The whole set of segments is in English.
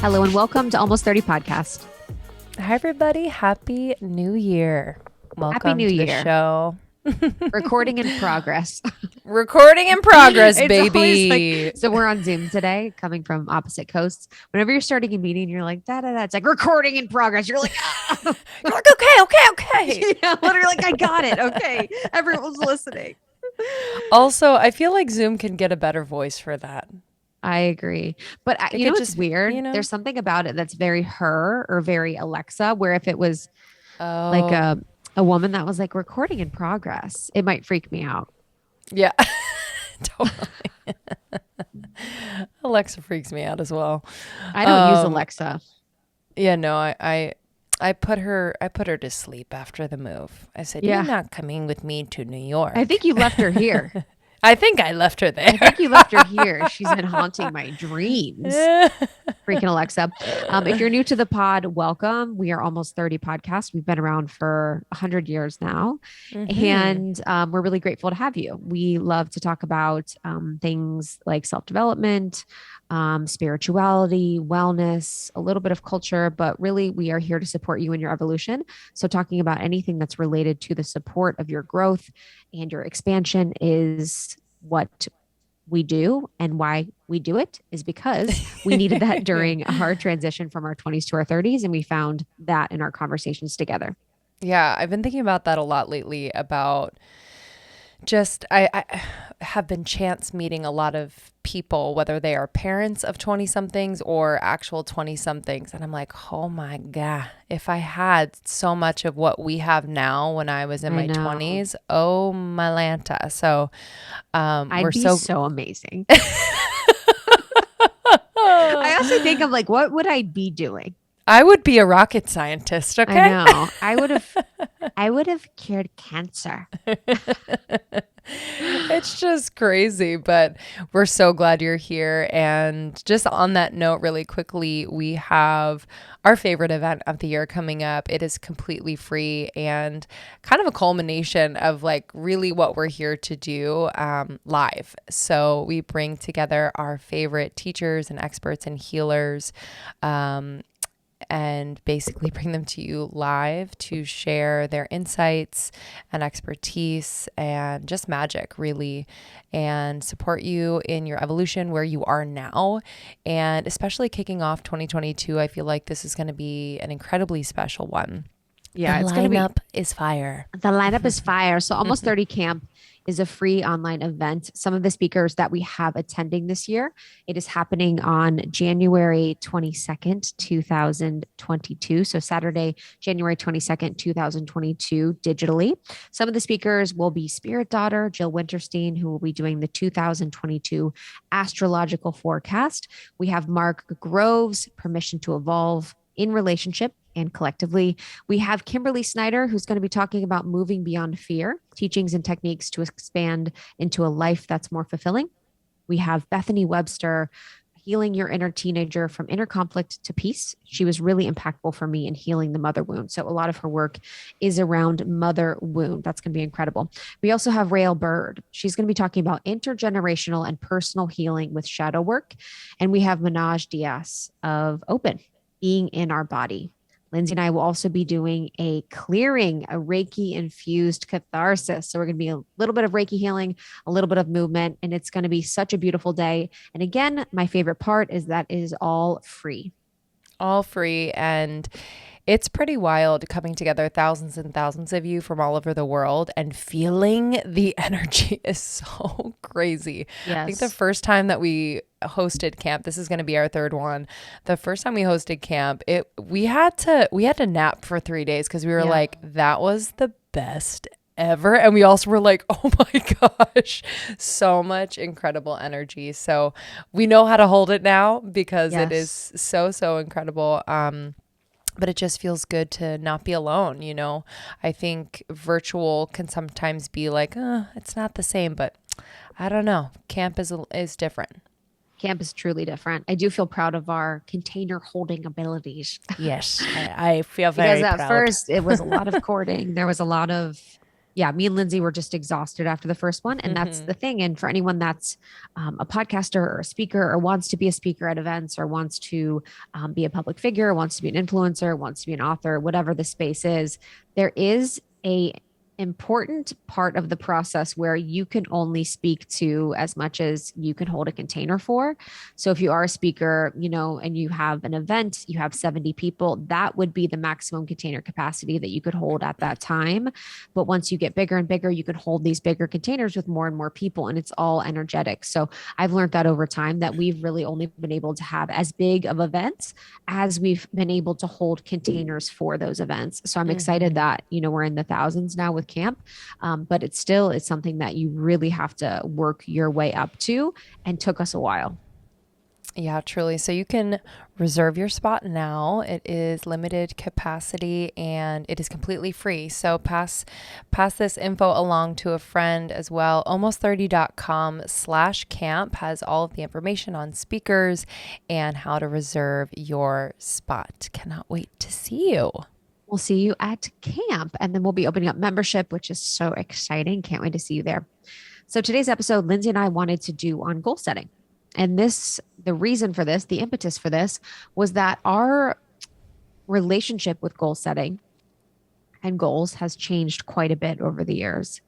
Hello and welcome to Almost 30 Podcast. Hi, everybody. Happy New Year. Welcome New to Year. the show. Recording in progress. Recording in progress, It's always baby. like- so we're on Zoom today, coming from opposite coasts. Whenever you're starting a meeting, you're like, da da da. It's like recording in progress. You're like, ah. You're like, okay. Yeah, literally like, I got it. Okay. Everyone's listening. Also, I feel like Zoom can get a better voice for that. I agree. But They you know could what's just, weird? you know? There's something about it that's very her or very Alexa, where if it was Oh, like a woman that was like recording in progress, it might freak me out. yeah. Totally. Alexa freaks me out as well. I don't use Alexa. Yeah, no, I put her to sleep after the move. I said, Yeah. You're not coming with me to New York. I think you left her here. I think I left her there. I think you left her here. She's been haunting my dreams. Freaking Alexa. If you're new to the pod, welcome. We are Almost 30 Podcast. We've been around for 100 years now. And we're really grateful to have you. We love to talk about things like self-development, spirituality, wellness, a little bit of culture, but really we are here to support you in your evolution. So talking about anything that's related to the support of your growth and your expansion is what we do, and why we do it is because we needed that during our transition from our 20s to our 30s. And we found that in our conversations together. Yeah, I've been thinking about that a lot lately about just, I have been chance meeting a lot of people, whether they are parents of 20 somethings or actual 20 somethings. And I'm like, oh my God, if I had so much of what we have now when I was in my 20s, oh my Lanta. So I'd be so amazing. I also think of like, what would I be doing? I would be a rocket scientist. Okay. I know. I would have cured cancer. It's just crazy, but we're so glad you're here. And just on that note, really quickly, we have our favorite event of the year coming up. It is completely free and kind of a culmination of like really what we're here to do live. So we bring together our favorite teachers and experts and healers, and basically bring them to you live to share their insights and expertise and just magic, really, and support you in your evolution where you are now. And especially kicking off 2022, I feel like this is going to be an incredibly special one. Yeah, the lineup is fire. The lineup is fire. So Almost 30 Camp is a free online event. Some of the speakers that we have attending this year, it is happening on January 22nd, 2022. So Saturday, January 22nd, 2022, digitally. Some of the speakers will be Spirit Daughter, Jill Winterstein, who will be doing the 2022 astrological forecast. We have Mark Groves, Permission to Evolve, In Relationship and Collectively. We have Kimberly Snyder, who's going to be talking about moving beyond fear, teachings and techniques to expand into a life that's more fulfilling. We have Bethany Webster, healing your inner teenager from inner conflict to peace. She was really impactful for me in healing the mother wound. So a lot of her work is around mother wound. That's going to be incredible. We also have Rael Bird. She's going to be talking about intergenerational and personal healing with shadow work. And we have Manaj Diaz of Open, being in our body. Lindsey and I will also be doing a clearing, a Reiki infused catharsis. So we're going to be a little bit of Reiki healing, a little bit of movement, and it's going to be such a beautiful day. And again, my favorite part is that it is all free. All free. And it's pretty wild coming together, thousands and thousands of you from all over the world, and feeling the energy is so crazy. Yes. I think the first time that we hosted camp, this is going to be our third one. The first time we hosted camp, we had to nap for 3 days because we were like, that was the best ever. And we also were like, oh my gosh, so much incredible energy. So we know how to hold it now because it is so incredible. But it just feels good to not be alone, you know? I think virtual can sometimes be like, it's not the same, but I don't know. Camp is different. Camp is truly different. I do feel proud of our container holding abilities. Yes, I feel very proud. Because at first it was a lot of courting. There was a lot of Yeah, me and Lindsey were just exhausted after the first one. And that's Mm-hmm. the thing. And for anyone that's a podcaster or a speaker or wants to be a speaker at events or wants to be a public figure, wants to be an influencer, wants to be an author, whatever the space is, there is a important part of the process where you can only speak to as much as you can hold a container for. So if you are a speaker, and you have an event, you have 70 people, that would be the maximum container capacity that you could hold at that time. But once you get bigger and bigger, you can hold these bigger containers with more and more people, and it's all energetic. So I've learned that over time that we've really only been able to have as big of events as we've been able to hold containers for those events. So I'm excited that, we're in the thousands now with camp. But it's something that you really have to work your way up to, and took us a while. Yeah, truly. So you can reserve your spot now. It is limited capacity and it is completely free. So pass this info along to a friend as well. Almost30.com/camp has all of the information on speakers and how to reserve your spot. Cannot wait to see you. We'll see you at camp, and then we'll be opening up membership, which is so exciting. Can't wait to see you there. So today's episode, Lindsey and I wanted to do on goal setting. And the reason for this, the impetus for this, was that our relationship with goal setting and goals has changed quite a bit over the years.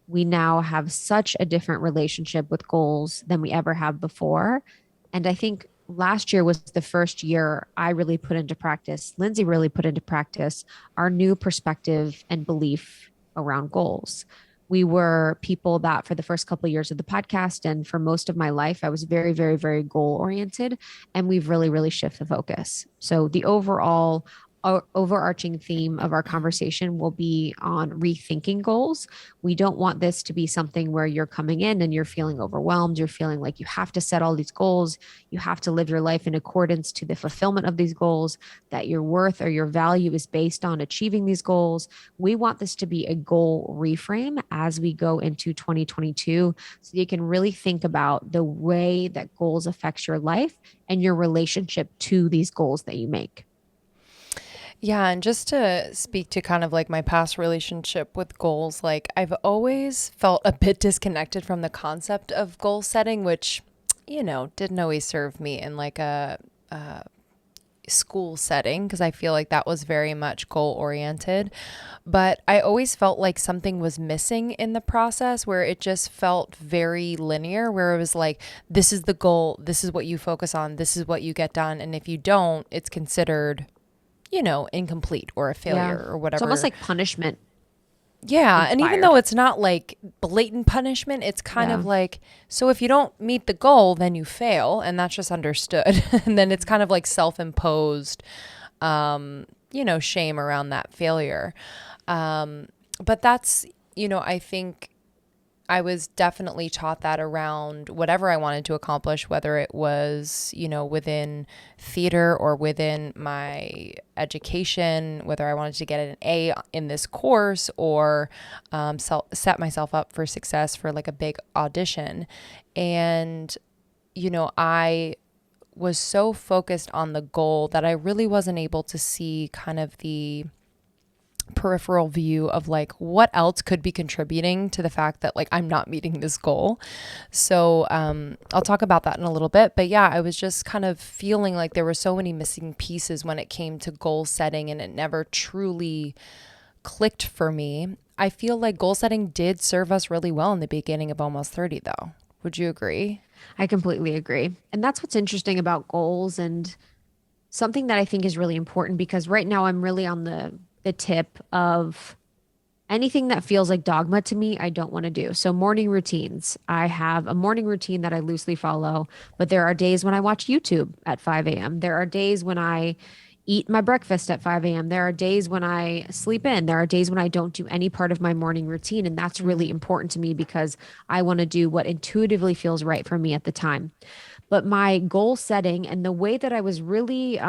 We now have such a different relationship with goals than we ever have before. And I think last year was the first year I really put into practice, Lindsey really put into practice our new perspective and belief around goals. We were people that for the first couple of years of the podcast and for most of my life, I was very, very, very goal oriented. And we've really, really shifted the focus. So the overarching theme of our conversation will be on rethinking goals. We don't want this to be something where you're coming in and you're feeling overwhelmed. You're feeling like you have to set all these goals. You have to live your life in accordance to the fulfillment of these goals, that your worth or your value is based on achieving these goals. We want this to be a goal reframe as we go into 2022, so you can really think about the way that goals affects your life and your relationship to these goals that you make. Yeah, and just to speak to kind of like my past relationship with goals, like I've always felt a bit disconnected from the concept of goal setting, which, didn't always serve me in like a school setting, because I feel like that was very much goal oriented. But I always felt like something was missing in the process, where it just felt very linear, where it was like, this is the goal, this is what you focus on, this is what you get done. And if you don't, it's considered incomplete or a failure or whatever. It's almost like punishment. Yeah. Inspired. And even though it's not like blatant punishment, it's kind of like, so if you don't meet the goal, then you fail. And that's just understood. And then it's kind of like self-imposed, shame around that failure. But that's, I think I was definitely taught that around whatever I wanted to accomplish, whether it was, within theater or within my education, whether I wanted to get an A in this course or set myself up for success for like a big audition. And, I was so focused on the goal that I really wasn't able to see kind of the peripheral view of like what else could be contributing to the fact that like I'm not meeting this goal. So I'll talk about that in a little bit. But yeah, I was just kind of feeling like there were so many missing pieces when it came to goal setting, and it never truly clicked for me. I feel like goal setting did serve us really well in the beginning of Almost 30 though. Would you agree? I completely agree. And that's what's interesting about goals, and something that I think is really important, because right now I'm really on the tip of anything that feels like dogma to me, I don't want to do. So morning routines. I have a morning routine that I loosely follow, but there are days when I watch YouTube at 5 a.m. There are days when I eat my breakfast at 5 a.m. There are days when I sleep in. There are days when I don't do any part of my morning routine. And that's really important to me, because I want to do what intuitively feels right for me at the time. But my goal setting and the way that I was really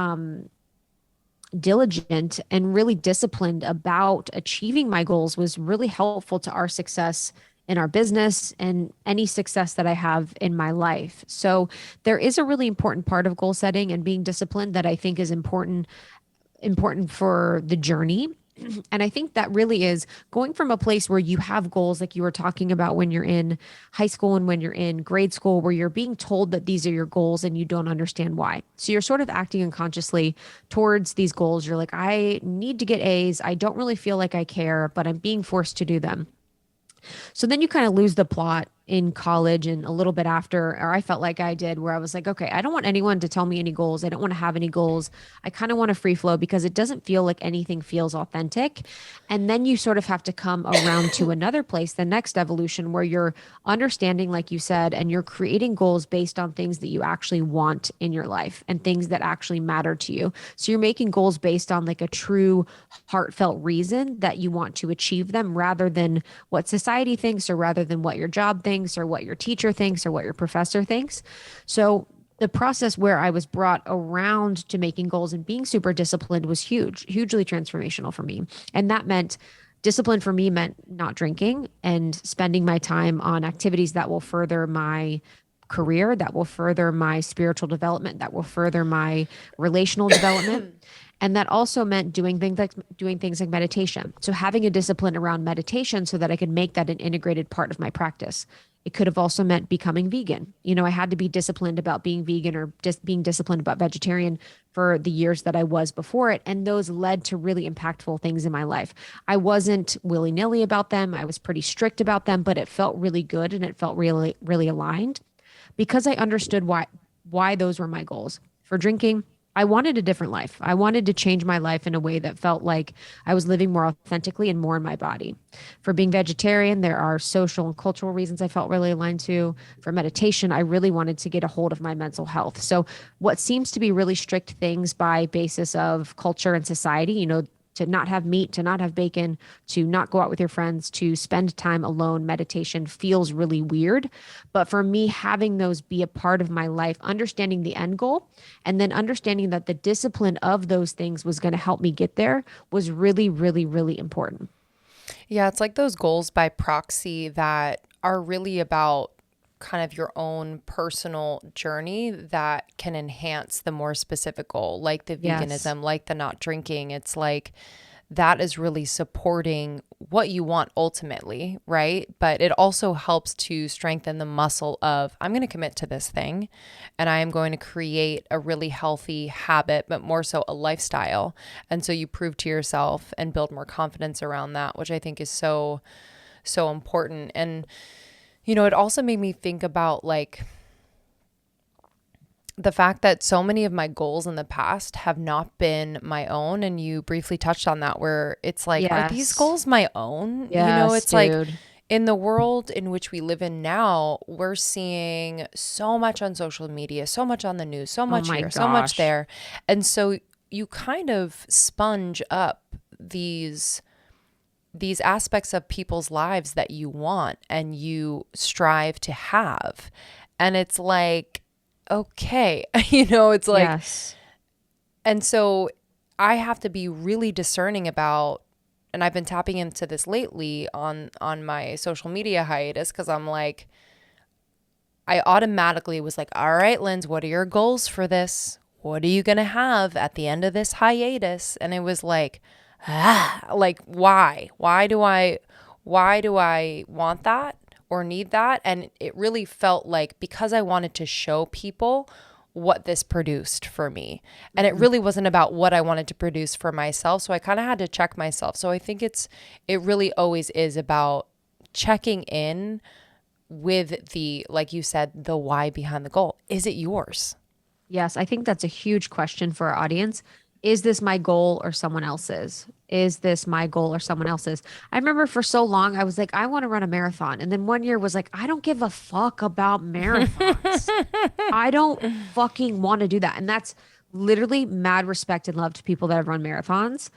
diligent and really disciplined about achieving my goals was really helpful to our success in our business and any success that I have in my life. So there is a really important part of goal setting and being disciplined that I think is important for the journey. And I think that really is going from a place where you have goals, like you were talking about when you're in high school and when you're in grade school, where you're being told that these are your goals and you don't understand why. So you're sort of acting unconsciously towards these goals. You're like, I need to get A's. I don't really feel like I care, but I'm being forced to do them. So then you kind of lose the plot in college and a little bit after, or I felt like I did, where I was like, okay, I don't want anyone to tell me any goals. I don't want to have any goals. I kind of want to free flow because it doesn't feel like anything feels authentic. And then you sort of have to come around to another place, the next evolution, where you're understanding, like you said, and you're creating goals based on things that you actually want in your life and things that actually matter to you. So you're making goals based on like a true heartfelt reason that you want to achieve them rather than what society thinks or rather than what your job thinks or what your teacher thinks or what your professor thinks. So the process where I was brought around to making goals and being super disciplined was huge, hugely transformational for me. And that meant discipline for me meant not drinking and spending my time on activities that will further my career, that will further my spiritual development, that will further my relational development. And that also meant doing things like meditation. So having a discipline around meditation so that I could make that an integrated part of my practice. It could have also meant becoming vegan. You know, I had to be disciplined about being vegan or just being disciplined about vegetarian for the years that I was before it. And those led to really impactful things in my life. I wasn't willy-nilly about them. I was pretty strict about them, but it felt really good and it felt really, really aligned because I understood why those were my goals. For drinking, I wanted a different life. I wanted to change my life in a way that felt like I was living more authentically and more in my body. For being vegetarian, there are social and cultural reasons I felt really aligned to. For meditation, I really wanted to get a hold of my mental health. So what seems to be really strict things by basis of culture and society, you know, to not have meat, to not have bacon, to not go out with your friends, to spend time alone, meditation feels really weird. But for me, having those be a part of my life, understanding the end goal, and then understanding that the discipline of those things was going to help me get there was really, really, really important. Yeah, it's like those goals by proxy that are really about kind of your own personal journey that can enhance the more specific goal, like the Yes. veganism, like the not drinking. It's like that is really supporting what you want ultimately, right? But it also helps to strengthen the muscle of I'm going to commit to this thing and I am going to create a really healthy habit, but more so a lifestyle. And so you prove to yourself and build more confidence around that, which I think is so, so important. And you know, it also made me think about like the fact that so many of my goals in the past have not been my own. And you briefly touched on that, where it's like, are these Yes. goals my own? You know, Yes, it's like dude. in the world in which we live in now, we're seeing so much on social media, so much on the news, so Oh much my here, so much gosh. there. And so you kind of sponge up these aspects of people's lives that you want and you strive to have. And it's like, okay, you know, it's like, Yes. and so I have to be really discerning about, and I've been tapping into this lately on my social media hiatus, because I'm like, I automatically was like, all right, Linz, what are your goals for this? What are you going to have at the end of this hiatus? And it was like, like, why? Why do I want that or need that? And it really felt like because I wanted to show people what this produced for me. And it Mhm. really wasn't about what I wanted to produce for myself. So I kind of had to check myself. So I think it really always is about checking in with the, like you said, the why behind the goal. Is it yours? Yes, I think that's a huge question for our audience. Is this my goal or someone else's? Is this my goal or someone else's? I remember for so long I was like, I want to run a marathon. And then one year was like, I don't give a fuck about marathons. I don't fucking want to do that. And that's literally mad respect and love to people that have run marathons.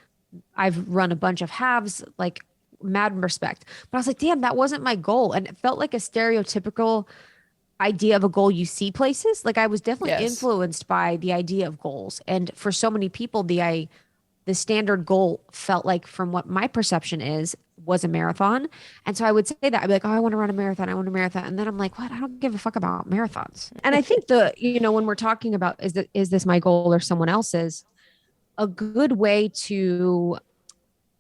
I've run a bunch of halves, like mad respect. But I was like, damn, that wasn't my goal. And it felt like a stereotypical idea of a goal you see places. Like I was definitely Yes. influenced by the idea of goals. And for so many people, the standard goal felt like from what my perception is was a marathon. And so I would say that I'd be like, oh, I want to run a marathon. I want a marathon. And then I'm like, what? I don't give a fuck about marathons. And I think when we're talking about is this my goal or someone else's, a good way to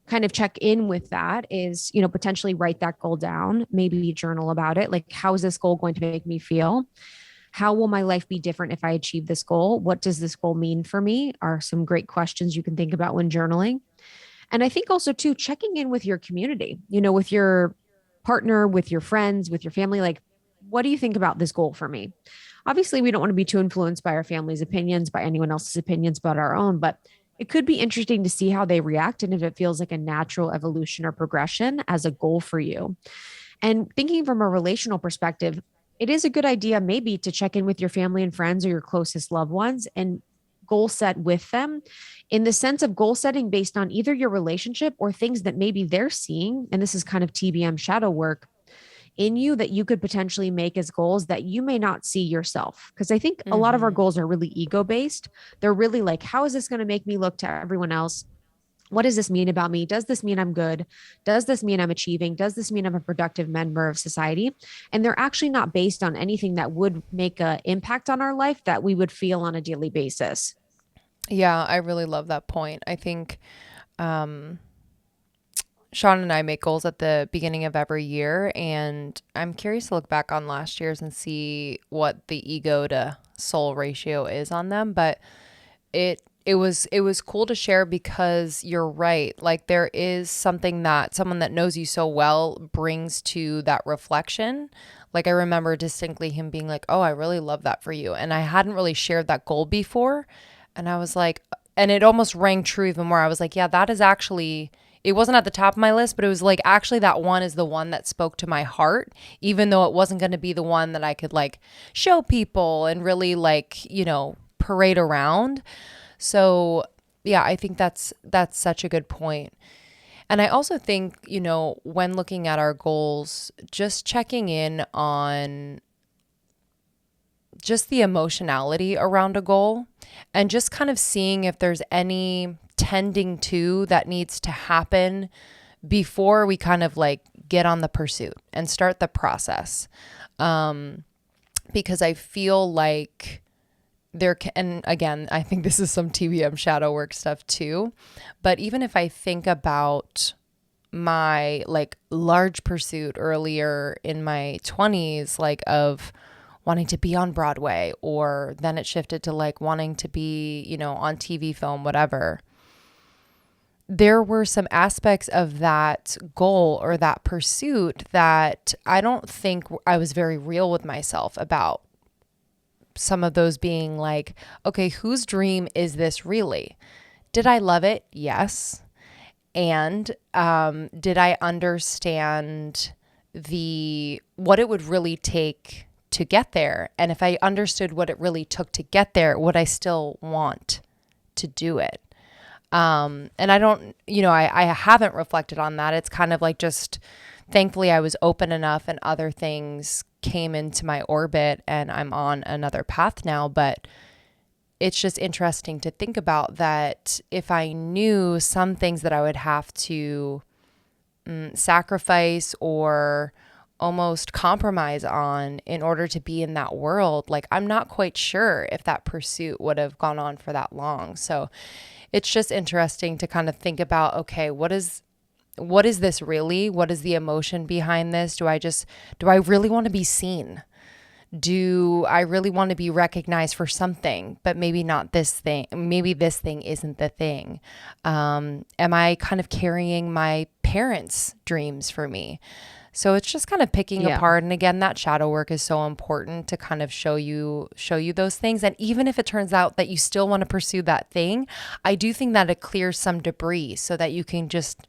kind of check in with that is, potentially write that goal down, maybe journal about it. Like, how is this goal going to make me feel? How will my life be different if I achieve this goal? What does this goal mean for me? Are some great questions you can think about when journaling. And I think also too, checking in with your community, with your partner, with your friends, with your family, like, what do you think about this goal for me? Obviously, we don't want to be too influenced by our family's opinions, by anyone else's opinions but our own, but it could be interesting to see how they react and if it feels like a natural evolution or progression as a goal for you. And thinking from a relational perspective, it is a good idea maybe to check in with your family and friends or your closest loved ones and goal set with them, in the sense of goal setting based on either your relationship or things that maybe they're seeing. And this is kind of TBM shadow work in you that you could potentially make as goals that you may not see yourself. Because I think a lot of our goals are really ego based. They're really like, how is this going to make me look to everyone else? What does this mean about me? Does this mean I'm good? Does this mean I'm achieving? Does this mean I'm a productive member of society? And they're actually not based on anything that would make an impact on our life that we would feel on a daily basis. Yeah, I really love that point. I think Sean and I make goals at the beginning of every year, and I'm curious to look back on last year's and see what the ego to soul ratio is on them. But it was cool to share because you're right. Like, there is something that someone that knows you so well brings to that reflection. Like, I remember distinctly him being like, "Oh, I really love that for you." And I hadn't really shared that goal before. And I was like, and it almost rang true even more. I was like, yeah, that is actually, it wasn't at the top of my list, but it was like, actually that one is the one that spoke to my heart, even though it wasn't going to be the one that I could like show people and really like, parade around. So yeah, I think that's such a good point. And I also think, when looking at our goals, just checking in on just the emotionality around a goal and just kind of seeing if there's any tending to that needs to happen before we kind of like get on the pursuit and start the process. Because I feel like and again, I think this is some TBM shadow work stuff too, but even if I think about my like large pursuit earlier in my 20s, like of wanting to be on Broadway, or then it shifted to like wanting to be, on TV, film, whatever. There were some aspects of that goal or that pursuit that I don't think I was very real with myself about. Some of those being like, okay, whose dream is this really? Did I love it? Yes. And did I understand what it would really take to get there? And if I understood what it really took to get there, would I still want to do it? And I don't, I haven't reflected on that. It's kind of like just, thankfully I was open enough and other things came into my orbit and I'm on another path now. But it's just interesting to think about that if I knew some things that I would have to sacrifice or almost compromise on in order to be in that world, like I'm not quite sure if that pursuit would have gone on for that long. So it's just interesting to kind of think about, okay, what is this really? What is the emotion behind this? Do I really want to be seen? Do I really want to be recognized for something, but maybe not this thing? Maybe this thing isn't the thing. Am I kind of carrying my parents' dreams for me? So it's just kind of picking apart. And again, that shadow work is so important to kind of show you those things. And even if it turns out that you still want to pursue that thing, I do think that it clears some debris so that you can just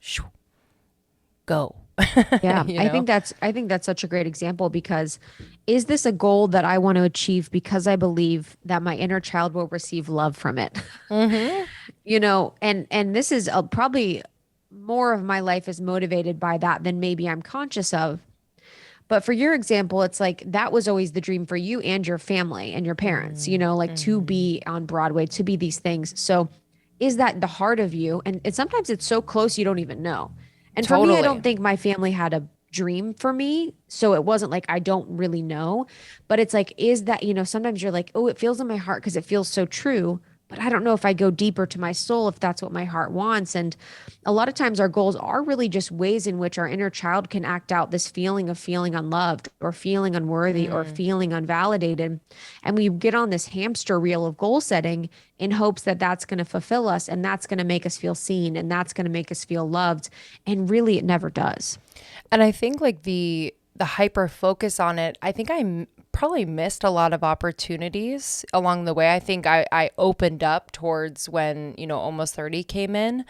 go. Yeah, I think that's such a great example, because is this a goal that I want to achieve because I believe that my inner child will receive love from it? Mm-hmm. And this is probably more of my life is motivated by that than maybe I'm conscious of. But for your example, it's like that was always the dream for you and your family and your parents, to be on Broadway, to be these things. So is that the heart of you? And sometimes it's so close you don't even know. And for me, I don't think my family had a dream for me. So it wasn't like I don't really know. But it's like, is that, sometimes you're like, oh, it feels in my heart because it feels so true. but I don't know if I go deeper to my soul, if that's what my heart wants. And a lot of times our goals are really just ways in which our inner child can act out this feeling of feeling unloved or feeling unworthy or feeling unvalidated. And we get on this hamster wheel of goal setting in hopes that that's going to fulfill us and that's going to make us feel seen and that's going to make us feel loved. And really, it never does. And I think like the hyper focus on it, I think I probably missed a lot of opportunities along the way. I think I opened up towards when, almost 30 came in.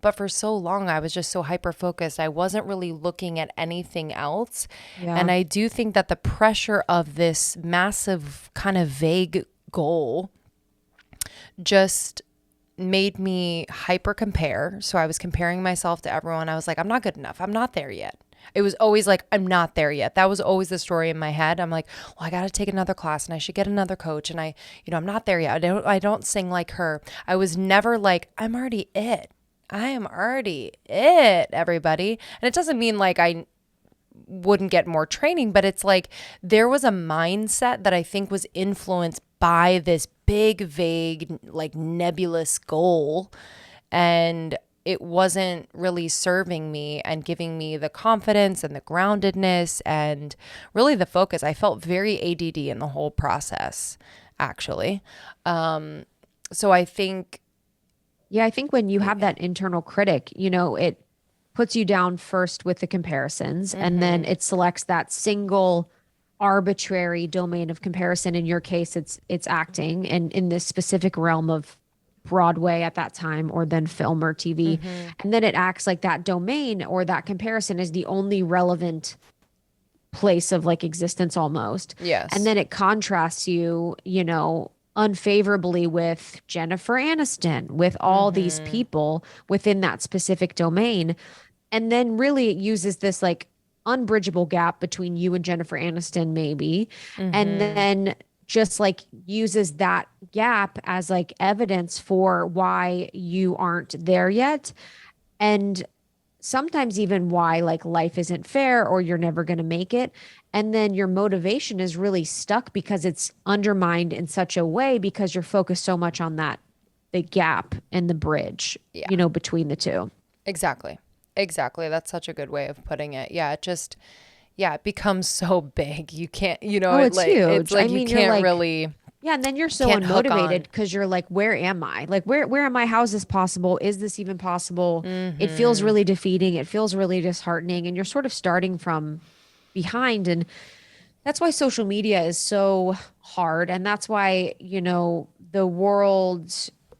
But for so long, I was just so hyper focused. I wasn't really looking at anything else. Yeah. And I do think that the pressure of this massive kind of vague goal just made me hyper compare. So I was comparing myself to everyone. I was like, I'm not good enough. I'm not there yet. It was always like, I'm not there yet. That was always the story in my head. I'm like, well, I got to take another class and I should get another coach. And I'm not there yet. I don't sing like her. I was never like, I'm already it. I am already it, everybody. And it doesn't mean like I wouldn't get more training, but it's like there was a mindset that I think was influenced by this big, vague, like nebulous goal. And it wasn't really serving me and giving me the confidence and the groundedness and really the focus. I felt very ADD in the whole process, actually. So I think... Yeah, I think when you have that internal critic, it puts you down first with the comparisons, and then it selects that single arbitrary domain of comparison. In your case, it's acting, and in this specific realm of Broadway at that time, or then film or TV. And then it acts like that domain or that comparison is the only relevant place of like existence almost. Yes. And then it contrasts you, unfavorably with Jennifer Aniston, with all these people within that specific domain. And then really it uses this like unbridgeable gap between you and Jennifer Aniston, maybe. And then just like uses that gap as like evidence for why you aren't there yet. And sometimes even why like life isn't fair or you're never going to make it. And then your motivation is really stuck because it's undermined in such a way because you're focused so much on the gap and the bridge, between the two. Exactly. That's such a good way of putting it. Yeah. It becomes so big. You can't, it's huge. It's like you can't really. Yeah. And then you're so unmotivated because you're like, where am I? Like, where am I? How is this possible? Is this even possible? It feels really defeating. It feels really disheartening. And you're sort of starting from behind. And that's why social media is so hard. And that's why, the world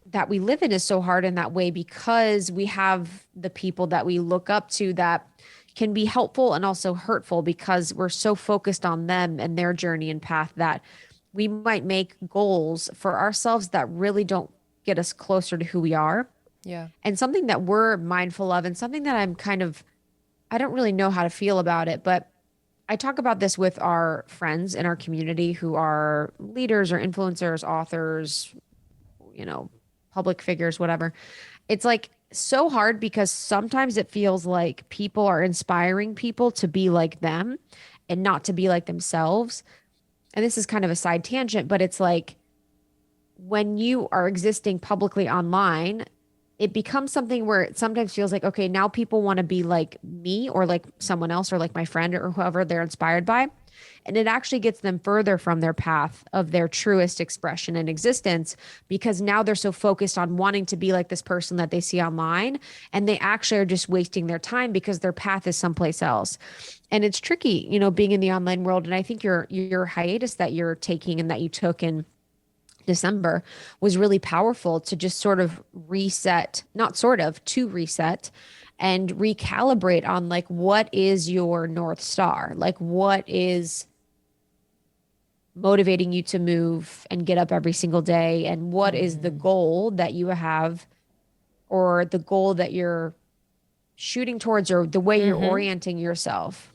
that we live in is so hard in that way, because we have the people that we look up to that can be helpful and also hurtful because we're so focused on them and their journey and path that we might make goals for ourselves that really don't get us closer to who we are. Yeah. And something that we're mindful of, and something that I don't really know how to feel about it, but I talk about this with our friends in our community who are leaders or influencers, authors, public figures, whatever. It's like so hard because sometimes it feels like people are inspiring people to be like them and not to be like themselves. And this is kind of a side tangent, but it's like when you are existing publicly online, it becomes something where it sometimes feels like, okay, now people want to be like me or like someone else or like my friend or whoever they're inspired by. And it actually gets them further from their path of their truest expression and existence, because now they're so focused on wanting to be like this person that they see online, and they actually are just wasting their time because their path is someplace else. And it's tricky, being in the online world. And I think your hiatus that you're taking and that you took in December was really powerful to just sort of reset, to reset and recalibrate on like, what is your North Star? Like, what is motivating you to move and get up every single day? And what is the goal that you have, or the goal that you're shooting towards, or the way you're orienting yourself?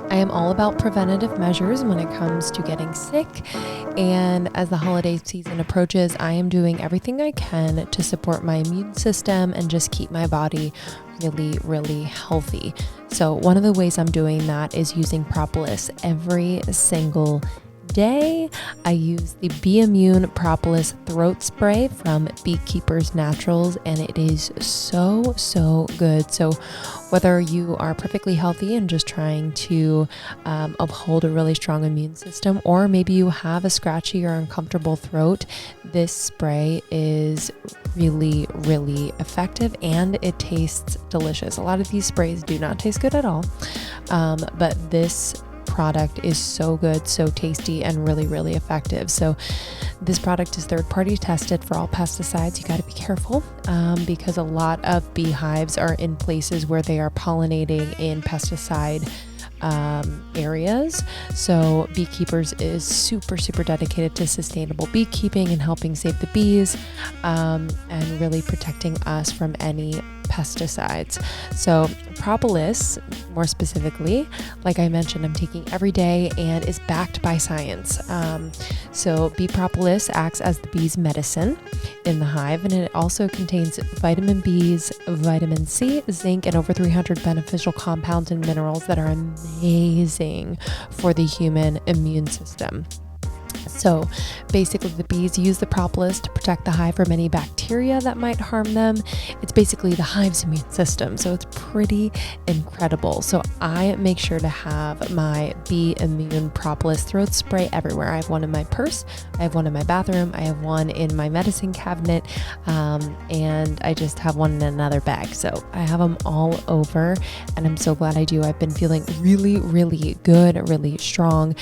I am all about preventative measures when it comes to getting sick. And as the holiday season approaches, I am doing everything I can to support my immune system and just keep my body really, really healthy. So one of the ways I'm doing that is using propolis every single today I use the Be Immune Propolis Throat Spray from Beekeepers Naturals, and it is so good. So whether you are perfectly healthy and just trying to uphold a really strong immune system, or maybe you have a scratchy or uncomfortable throat, this spray is really effective, and it tastes delicious. A lot of these sprays do not taste good at all, but this product is so good, so tasty, and really effective. So this product is third-party tested for all pesticides. You got to be careful because a lot of beehives are in places where they are pollinating in pesticide areas. So Beekeepers is super dedicated to sustainable beekeeping and helping save the bees, and really protecting us from any pesticides. So propolis, more specifically, like I mentioned, I'm taking every day and is backed by science. So bee propolis acts as the bee's medicine in the hive, and it also contains vitamin B's, vitamin C, zinc, and over 300 beneficial compounds and minerals that are amazing for the human immune system. So basically the bees use the propolis to protect the hive from any bacteria that might harm them. It's basically the hive's immune system. So it's pretty incredible. So I make sure to have my Bee Immune Propolis throat spray everywhere. I have one in my purse, I have one in my bathroom, I have one in my medicine cabinet, and I just have one in another bag. So I have them all over, and I'm so glad I do. I've been feeling really good, really strong.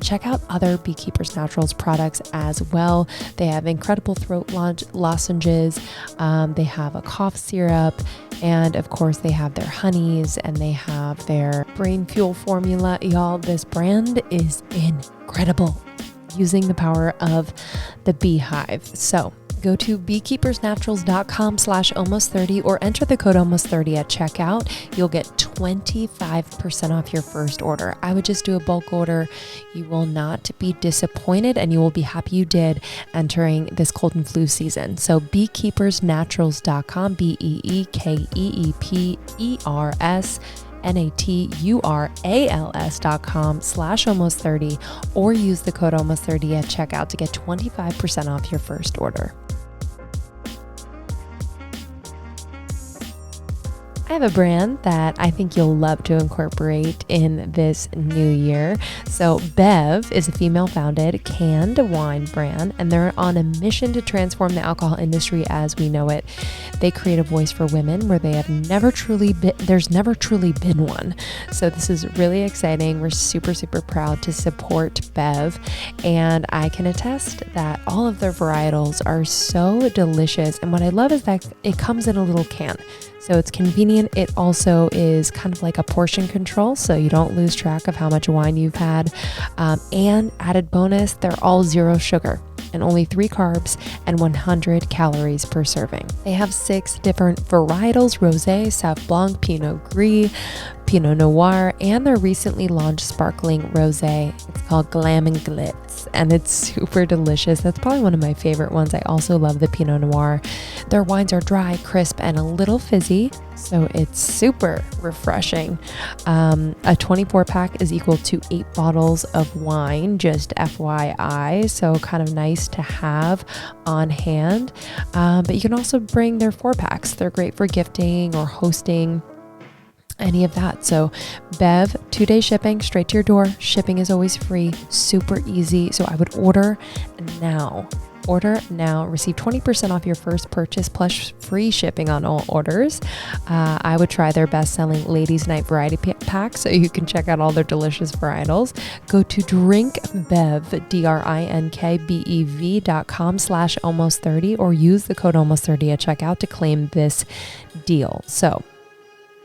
Check out other Beekeepers Naturals products as well. They have incredible throat lozenges. They have a cough syrup, and of course they have their honeys, and they have their brain fuel formula. Y'all, this brand is incredible, using the power of the beehive. So go to beekeepersnaturals.com/almost30 or enter the code almost30 at checkout. You'll get 25% off your first order. I would just do a bulk order. You will not be disappointed, and you will be happy you did entering this cold and flu season. So beekeepersnaturals.com, beekeepersnaturals.com/almost30, or use the code almost30 at checkout to get 25% off your first order. I have a brand that I think you'll love to incorporate in this new year. So Bev is a female-founded canned wine brand, and they're on a mission to transform the alcohol industry as we know it. They create a voice for women where there's never truly been one. So this is really exciting. We're super proud to support Bev, and I can attest that all of their varietals are so delicious. And what I love is that it comes in a little can. So it's convenient. It also is kind of like a portion control, so you don't lose track of how much wine you've had. And added bonus, they're all zero sugar and only 3 carbs and 100 calories per serving. They have 6 different varietals: Rosé, Sauv Blanc, Pinot Gris, Pinot Noir, and their recently launched sparkling rosé. It's called Glam and Glitz, and it's super delicious. That's probably one of my favorite ones. I also love the Pinot Noir. Their wines are dry, crisp, and a little fizzy, so it's super refreshing. A 24 pack is equal to 8 bottles of wine, just FYI, so kind of nice to have on hand. But you can also bring their 4 packs. They're great for gifting or hosting, any of that. So Bev, 2-day shipping straight to your door. Shipping is always free, super easy. So I would order now, receive 20% off your first purchase plus free shipping on all orders. I would try their best-selling Ladies Night Variety Pack, so you can check out all their delicious varietals. Go to drinkbev, drinkbev.com/almost30, or use the code almost30 at checkout to claim this deal. So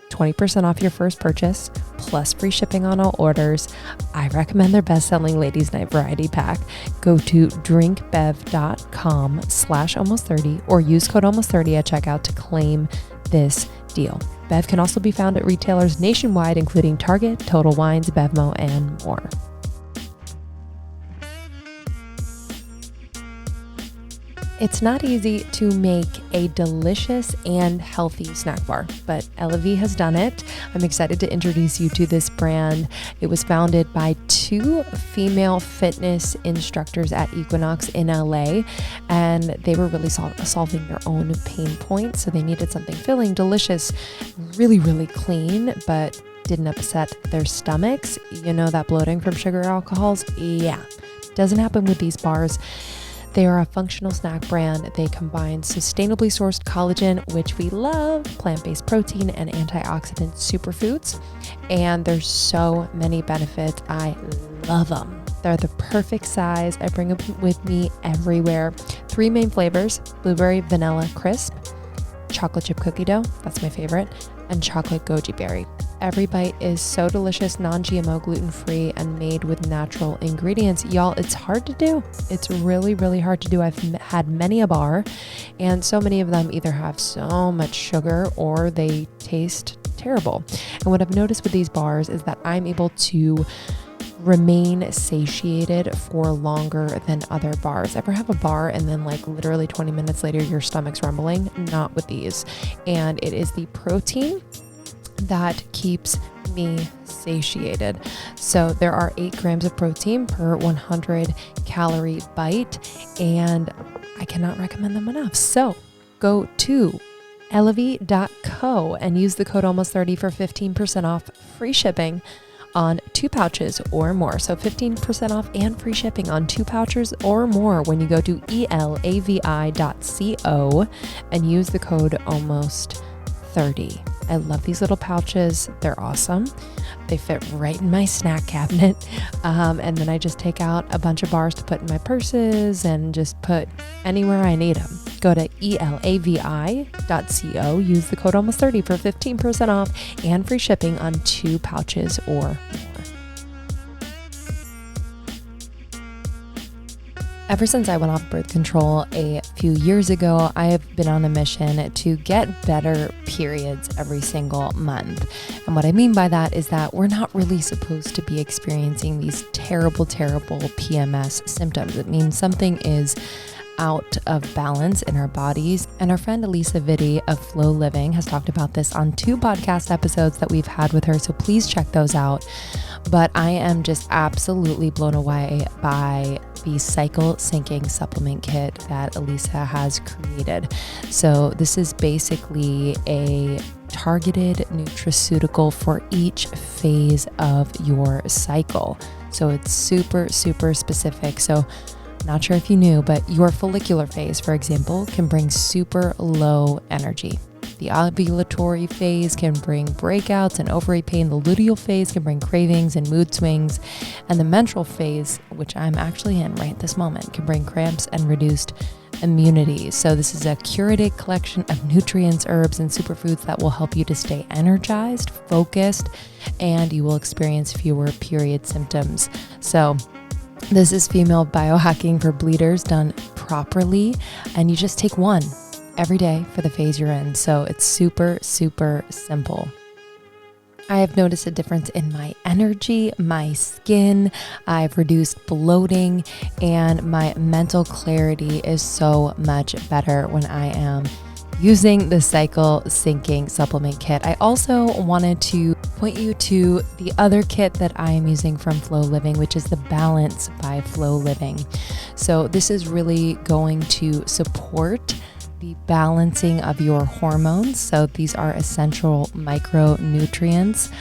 20% off your first purchase plus free shipping on all orders. I recommend their best-selling Ladies Night Variety Pack. Go to drinkbev.com/almost30 or use code almost30 at checkout to claim this deal. Bev can also be found at retailers nationwide, including Target, Total Wines, Bevmo, and more. It's not easy to make a delicious and healthy snack bar, but Elevie has done it. I'm excited to introduce you to this brand. It was founded by two female fitness instructors at Equinox in LA, and they were really solving their own pain points. So they needed something filling, delicious, really, really clean, but didn't upset their stomachs. You know, that bloating from sugar alcohols? Yeah, doesn't happen with these bars. They are a functional snack brand. They combine sustainably sourced collagen, which we love, plant-based protein, and antioxidant superfoods. And there's so many benefits. I love them. They're the perfect size. I bring them with me everywhere. 3 main flavors: blueberry vanilla crisp, chocolate chip cookie dough, that's my favorite, and chocolate goji berry. Every bite is so delicious, non-GMO, gluten-free, and made with natural ingredients. Y'all, it's hard to do. It's really, really hard to do. I've had many a bar, and so many of them either have so much sugar or they taste terrible. And what I've noticed with these bars is that I'm able to remain satiated for longer than other bars. Ever have a bar and then like literally 20 minutes later your stomach's rumbling? Not with these. And it is the protein that keeps me satiated. So there are 8 grams of protein per 100 calorie bite, and I cannot recommend them enough. So go to elevie.co and use the code almost30 for 15% off, free shipping on 2 pouches or more. So 15% off and free shipping on 2 pouches or more when you go to elavi.co and use the code almost30. I love these little pouches. They're awesome. They fit right in my snack cabinet. And then I just take out a bunch of bars to put in my purses and just put anywhere I need them. Go to elavi.co, use the code almost30 for 15% off and free shipping on 2 pouches or more. Ever since I went off birth control a few years ago, I have been on a mission to get better periods every single month. And what I mean by that is that we're not really supposed to be experiencing these terrible, terrible PMS symptoms. It means something is out of balance in our bodies. And our friend Elisa Vitti of Flow Living has talked about this on 2 podcast episodes that we've had with her. So please check those out. But I am just absolutely blown away by the cycle syncing supplement kit that Elisa has created. So this is basically a targeted nutraceutical for each phase of your cycle. So it's super, super specific. So not sure if you knew, but your follicular phase, for example, can bring super low energy. The ovulatory phase can bring breakouts and ovary pain. The luteal phase can bring cravings and mood swings. And the menstrual phase, which I'm actually in right this moment, can bring cramps and reduced immunity. So this is a curated collection of nutrients, herbs, and superfoods that will help you to stay energized, focused, and you will experience fewer period symptoms. So this is female biohacking for bleeders done properly, and you just take one every day for the phase you're in. So it's super, super simple. I have noticed a difference in my energy, my skin. I've reduced bloating, and my mental clarity is so much better when I am using the cycle syncing supplement kit. I also wanted to point you to the other kit that I am using from Flow Living, which is the Balance by Flow Living. So this is really going to support the balancing of your hormones. So these are essential micronutrients.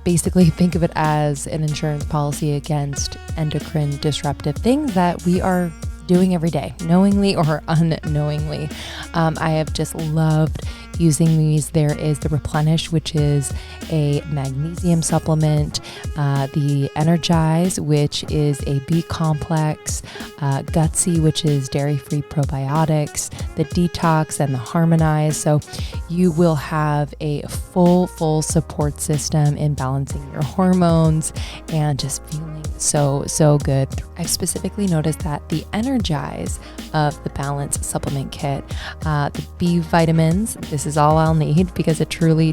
Basically, think of it as an insurance policy against endocrine disruptive things that we are doing every day, knowingly or unknowingly. I have just loved using these. There is the Replenish, which is a magnesium supplement, the Energize, which is a B complex, Gutsy, which is dairy-free probiotics, the Detox, and the Harmonize. So you will have a full support system in balancing your hormones and just feeling so good. I've specifically noticed that the Energize of the Balance supplement kit, the B vitamins, this is all I'll need because it truly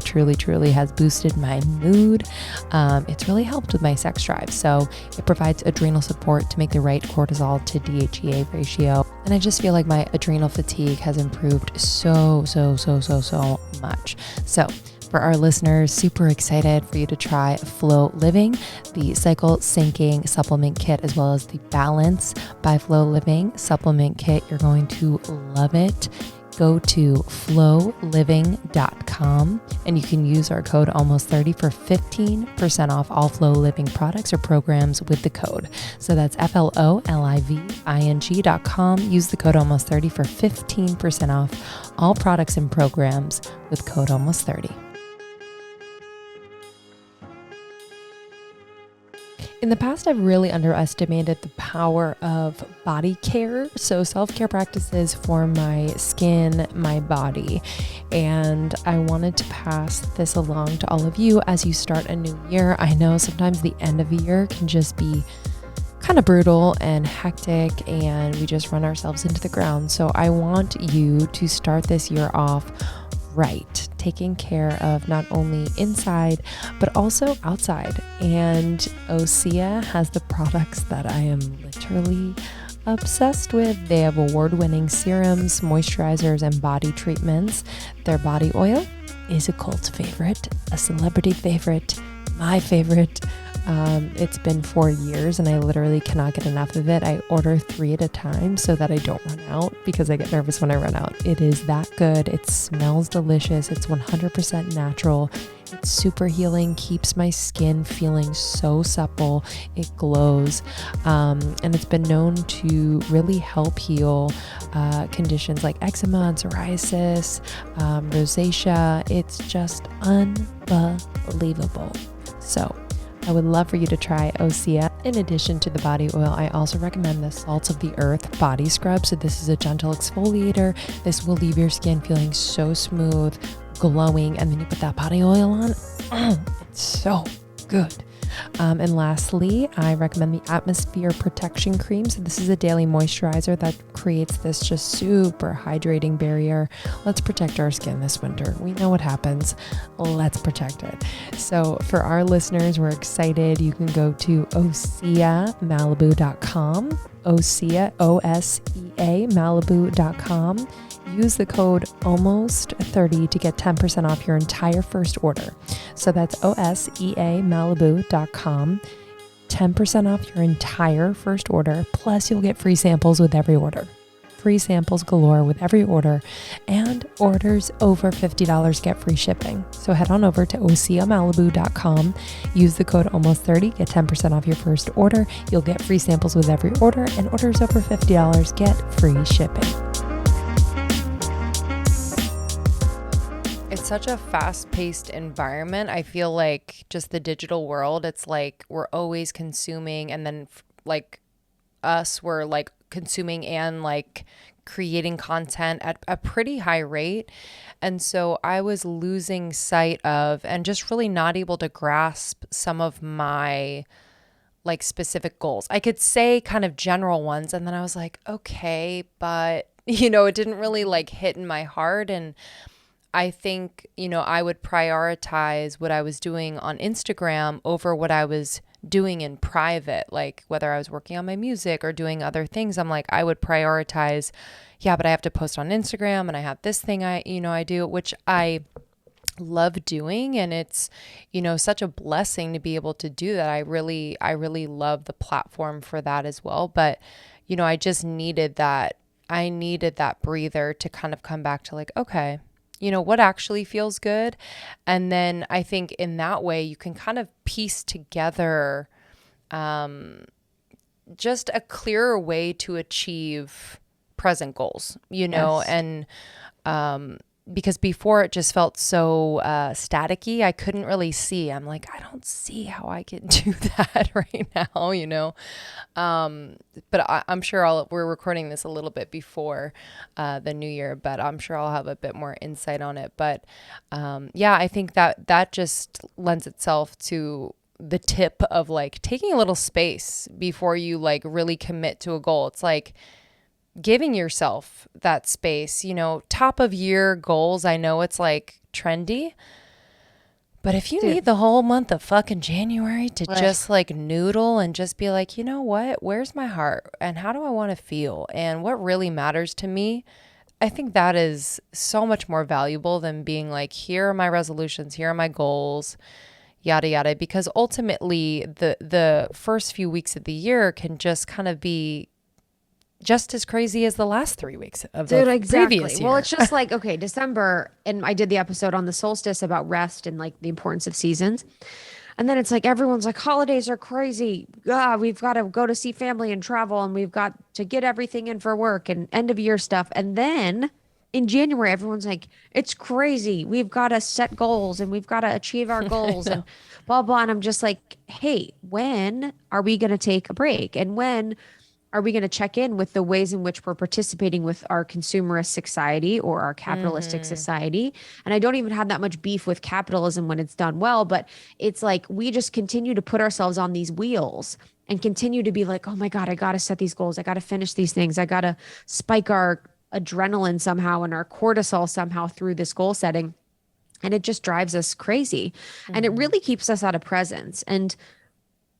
has boosted my mood. It's really helped with my sex drive. So it provides adrenal support to make the right cortisol to DHEA ratio. And I just feel like my adrenal fatigue has improved so much. So for our listeners, super excited for you to try Flow Living, the cycle syncing supplement kit, as well as the Balance by Flow Living supplement kit. You're going to love it. Go to flowliving.com and you can use our code almost30 for 15% off all Flow Living products or programs with the code. So that's flowliving.com. Use the code almost30 for 15% off all products and programs with code almost30. In the past, I've really underestimated the power of body care. So self-care practices for my skin, my body. And I wanted to pass this along to all of you as you start a new year. I know sometimes the end of the year can just be kind of brutal and hectic and we just run ourselves into the ground. So I want you to start this year off right, taking care of not only inside, but also outside. And Osea has the products that I am literally obsessed with. They have award-winning serums, moisturizers, and body treatments. Their body oil is a cult favorite, a celebrity favorite, my favorite. It's been 4 years and I literally cannot get enough of it. I order 3 at a time so that I don't run out because I get nervous when I run out. It is that good. It smells delicious. It's 100% natural. It's super healing, keeps my skin feeling so supple. It glows. And it's been known to really help heal conditions like eczema and psoriasis, rosacea. It's just unbelievable. So I would love for you to try Osea. In addition to the body oil, I also recommend the Salts of the Earth body scrub. So this is a gentle exfoliator. This will leave your skin feeling so smooth, glowing, and then you put that body oil on. It's so good. And lastly, I recommend the Atmosphere Protection Cream. So this is a daily moisturizer that creates this just super hydrating barrier. Let's protect our skin this winter. We know what happens. Let's protect it. So for our listeners, we're excited. You can go to oseamalibu.com, Osea, O-S-E-A, Malibu.com. Use the code almost30 to get 10% off your entire first order. So that's oseamalibu.com, 10% off your entire first order. Plus you'll get free samples with every order. Free samples galore with every order, and orders over $50 get free shipping. So head on over to oseamalibu.com, use the code almost30, get 10% off your first order. You'll get free samples with every order, and orders over $50 get free shipping. It's such a fast-paced environment. I feel like just the digital world, it's like we're always consuming, and then like us, we're like consuming and like creating content at a pretty high rate. And so I was losing sight of and just really not able to grasp some of my like specific goals. I could say kind of general ones, and then I was like, okay, but you know, it didn't really like hit in my heart. And I think, you know, I would prioritize what I was doing on Instagram over what I was doing in private, like whether I was working on my music or doing other things. I'm like, I would prioritize, yeah, but I have to post on Instagram and I have this thing I do, which I love doing. And it's, you know, such a blessing to be able to do that. I really love the platform for that as well. But, you know, I just needed that. I needed that breather to kind of come back to like, okay, you know, what actually feels good. And then I think in that way you can kind of piece together just a clearer way to achieve present goals, you know. Yes. And because before it just felt so staticky, I couldn't really see. I'm like, I don't see how I can do that right now, you know. But I'm sure we're recording this a little bit before the new year, but I'm sure I'll have a bit more insight on it. But yeah, I think that just lends itself to the tip of like taking a little space before you like really commit to a goal. It's like giving yourself that space, top of year goals. I know it's like trendy, but if you Dude. need the whole month of fucking January to Ugh. just like noodle and just be like, you know what, where's my heart and how do I want to feel and what really matters to me? I think that is so much more valuable than being like, here are my resolutions, here are my goals, yada, yada, because ultimately the first few weeks of the year can just kind of be just as crazy as the last 3 weeks of the previous year. Well, it's just like, okay, December, and I did the episode on the solstice about rest and like the importance of seasons. And then it's like everyone's like, holidays are crazy. We've got to go to see family and travel, and we've got to get everything in for work and end of year stuff. And then in January, everyone's like, it's crazy. We've got to set goals and we've got to achieve our goals and blah, blah. And I'm just like, hey, when are we going to take a break? And when are we going to check in with the ways in which we're participating with our consumerist society or our capitalistic society? And I don't even have that much beef with capitalism when it's done well, but it's like we just continue to put ourselves on these wheels and continue to be like, oh my God, I got to set these goals. I got to finish these things. I got to spike our adrenaline somehow and our cortisol somehow through this goal setting. And it just drives us crazy. And it really keeps us out of presence. And,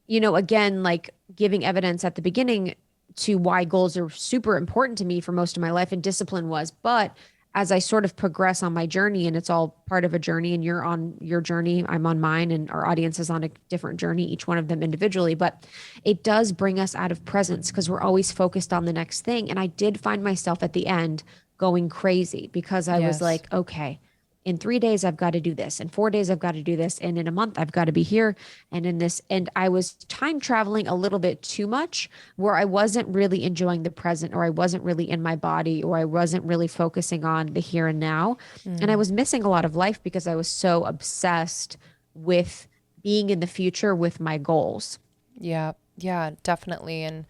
again, like giving evidence at the beginning to why goals are super important to me for most of my life and discipline was. But as I sort of progress on my journey, and it's all part of a journey, and you're on your journey, I'm on mine, and our audience is on a different journey, each one of them individually, but it does bring us out of presence because we're always focused on the next thing. And I did find myself at the end going crazy because I was like, okay, in 3 days, I've got to do this. In 4 days, I've got to do this. And in a month, I've got to be here. And in this, and I was time traveling a little bit too much where I wasn't really enjoying the present, or I wasn't really in my body, or I wasn't really focusing on the here and now. And I was missing a lot of life because I was so obsessed with being in the future with my goals. Yeah, definitely. And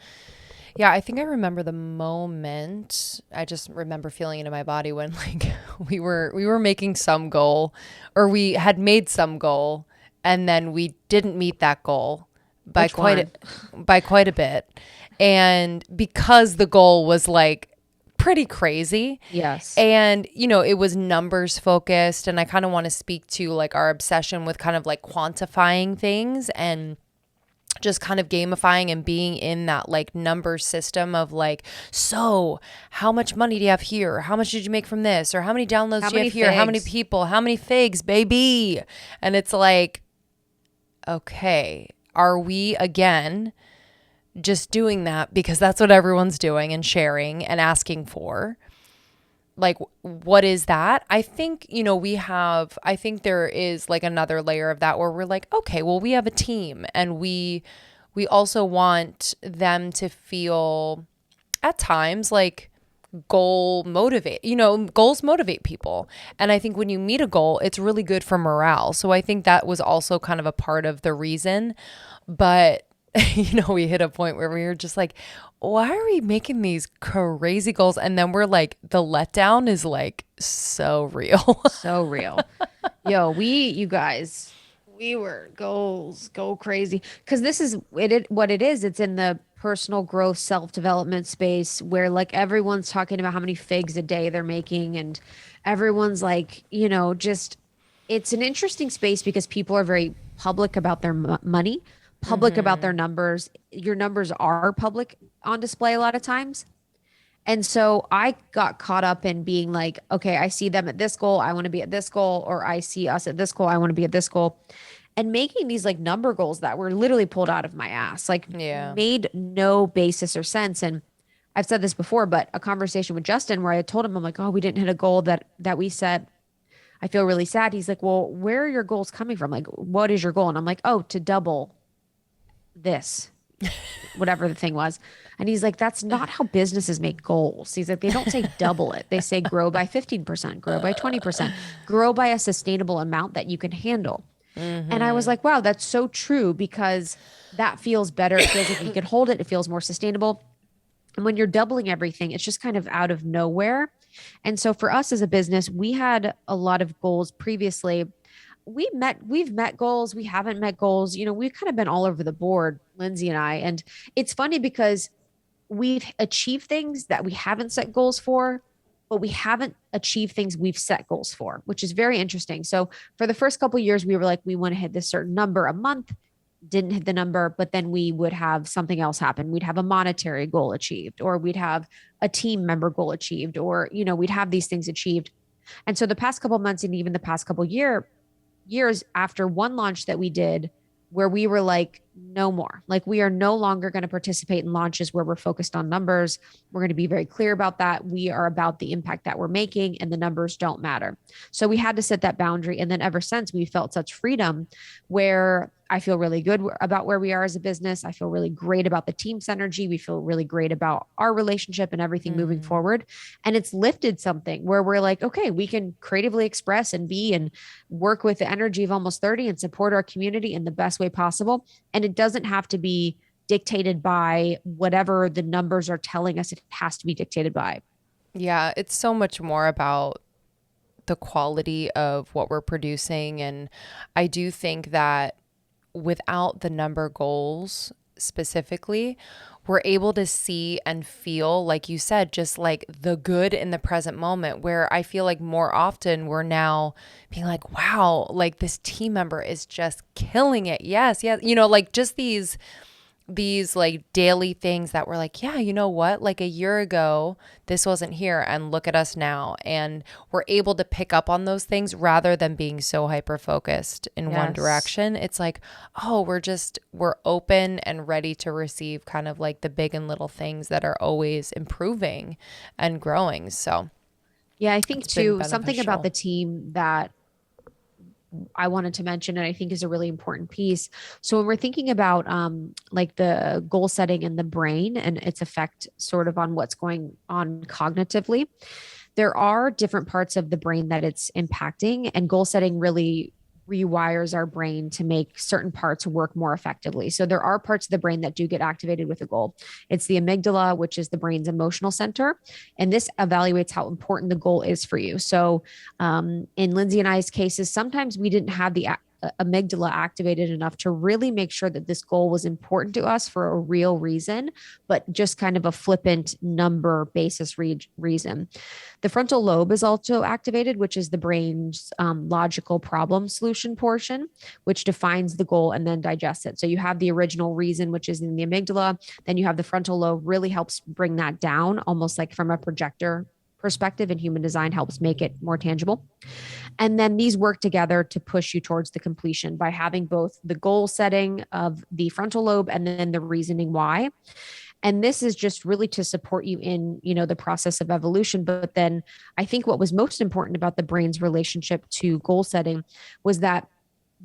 yeah, I think I remember the moment. I just remember feeling it in my body when like we were making some goal, or we had made some goal, and then we didn't meet that goal by quite a bit. And because the goal was like pretty crazy. Yes. And, it was numbers focused, and I kind of want to speak to like our obsession with kind of like quantifying things and just kind of gamifying and being in that like number system of like, so how much money do you have here? How much did you make from this? Or how many downloads do you have here? How many people? How many figs, baby? And it's like, okay, are we again just doing that because that's what everyone's doing and sharing and asking for? Like, what is that? I think, I think there is like another layer of that where we're like, okay, well, we have a team, and we also want them to feel at times like goals motivate people. And I think when you meet a goal, it's really good for morale. So I think that was also kind of a part of the reason. But we hit a point where we were just like, why are we making these crazy goals? And then we're like, the letdown is like so real. So real. Yo, you guys, we were goals, go crazy. Because this is what it is. It's in the personal growth, self-development space where like everyone's talking about how many figs a day they're making. And everyone's like, just, it's an interesting space because people are very public about their money, public about their numbers. Your numbers are public on display a lot of times. And so I got caught up in being like, okay, I see them at this goal, I want to be at this goal, or I see us at this goal, I want to be at this goal. And making these like number goals that were literally pulled out of my ass, like made no basis or sense. And I've said this before, but a conversation with Justin where I told him, I'm like, oh, we didn't hit a goal that we set. I feel really sad. He's like, well, where are your goals coming from? Like, what is your goal? And I'm like, oh, to double this, whatever the thing was. And he's like, that's not how businesses make goals. He's like, they don't say double it. They say grow by 15%, grow by 20%, grow by a sustainable amount that you can handle. And I was like, wow, that's so true, because that feels better. It feels like you can hold it. It feels more sustainable. And when you're doubling everything, it's just kind of out of nowhere. And so for us as a business, we had a lot of goals previously. we've met goals, we haven't met goals, we've kind of been all over the board, Lindsey and I. And it's funny because we've achieved things that we haven't set goals for, but we haven't achieved things we've set goals for, which is very interesting. So for the first couple of years, we were like, we want to hit this certain number a month, didn't hit the number, but then we would have something else happen. We'd have a monetary goal achieved, or we'd have a team member goal achieved, or, we'd have these things achieved. And so the past couple of months and even the past couple of years after one launch that we did, where we were like, no more. Like, we are no longer going to participate in launches where we're focused on numbers. We're going to be very clear about that. We are about the impact that we're making, and the numbers don't matter. So we had to set that boundary. And then ever since, we felt such freedom, where I feel really good about where we are as a business. I feel really great about the team synergy. We feel really great about our relationship and everything moving forward. And it's lifted something where we're like, okay, we can creatively express and be and work with the energy of Almost 30 and support our community in the best way possible. And it doesn't have to be dictated by whatever the numbers are telling us it has to be dictated by. Yeah, it's so much more about the quality of what we're producing. And I do think that without the number goals specifically, we're able to see and feel, like you said, just like the good in the present moment, where I feel like more often we're now being like, wow, like this team member is just killing it. Yes, yes. Like just these like daily things that we're like, yeah, you know what? Like a year ago, this wasn't here, and look at us now. And we're able to pick up on those things rather than being so hyper focused in one direction. It's like, oh, we're open and ready to receive kind of like the big and little things that are always improving and growing. So yeah, I think too, something about the team that I wanted to mention, and I think is a really important piece. So when we're thinking about like the goal setting in the brain and its effect sort of on what's going on cognitively, there are different parts of the brain that it's impacting, and goal setting really rewires our brain to make certain parts work more effectively. So there are parts of the brain that do get activated with a goal. It's the amygdala, which is the brain's emotional center, and this evaluates how important the goal is for you. So in Lindsey and I's cases, sometimes we didn't have the amygdala activated enough to really make sure that this goal was important to us for a real reason, but just kind of a flippant number basis reason. The frontal lobe is also activated, which is the brain's logical problem solution portion, which defines the goal and then digests it. So you have the original reason, which is in the amygdala. Then you have the frontal lobe, really helps bring that down, almost like from a projector perspective, and human design helps make it more tangible. And then these work together to push you towards the completion by having both the goal setting of the frontal lobe and then the reasoning why. And this is just really to support you in, the process of evolution. But then I think what was most important about the brain's relationship to goal setting was that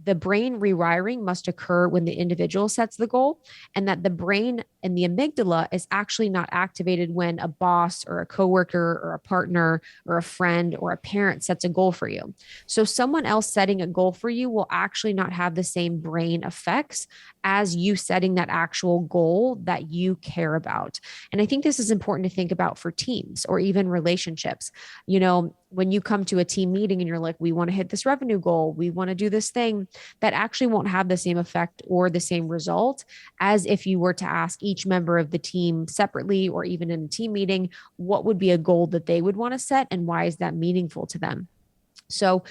the brain rewiring must occur when the individual sets the goal, and that the brain and the amygdala is actually not activated when a boss or a coworker or a partner or a friend or a parent sets a goal for you. So someone else setting a goal for you will actually not have the same brain effects as you setting that actual goal that you care about. And I think this is important to think about for teams or even relationships. When you come to a team meeting and you're like, we want to hit this revenue goal, we want to do this thing, that actually won't have the same effect or the same result as if you were to ask each member of the team separately, or even in a team meeting, what would be a goal that they would want to set and why is that meaningful to them? So